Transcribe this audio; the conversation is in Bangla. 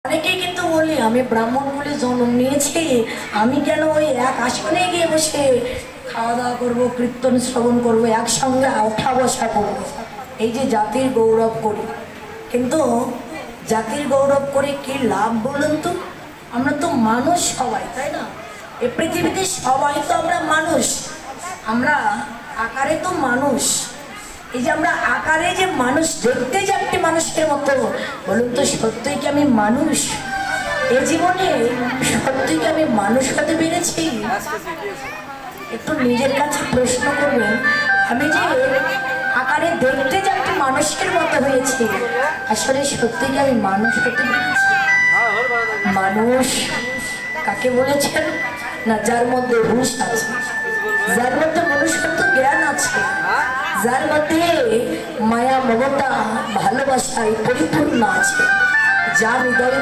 অনেকেই কিন্তু বলি আমি ব্রাহ্মণ বলে জন্ম নিয়েছি, আমি কেন ওই এক আসনে গিয়ে বসে খাওয়া দাওয়া করবো, কীর্তন শ্রবণ করবো, একসঙ্গে ওঠা বসা করবো, এই যে জাতির গৌরব করি। কিন্তু জাতির গৌরব করে কি লাভ বলুন তো? আমরা তো মানুষ সবাই, তাই না? এ পৃথিবীতে সবাই তো আমরা মানুষ, আমরা আকারে তো মানুষ। এই যে আমরা আকারে যে মানুষ, দেখতে যে একটি মানুষের মতো, বলুন তো সত্যিই কি আমি মানুষ? এ জীবনে সত্যিই কি আমি মানুষ হতে পেরেছি? একটু নিজের কাছে প্রশ্ন করবেন, আমি যে আকারে দেখতে যে একটি মানুষের মতো হয়েছি, আসলে সত্যিই কি আমি মানুষ হতে পেরেছি? মানুষ কাকে বলেছেন? না, যার মধ্যে হুঁশ আছে, যার মধ্যে মনুষ্যত্ব জ্ঞান আছে, যার মধ্যে মায়া মমতা ভালোবাসায় পরিপূর্ণ আছে, যার হৃদয়ে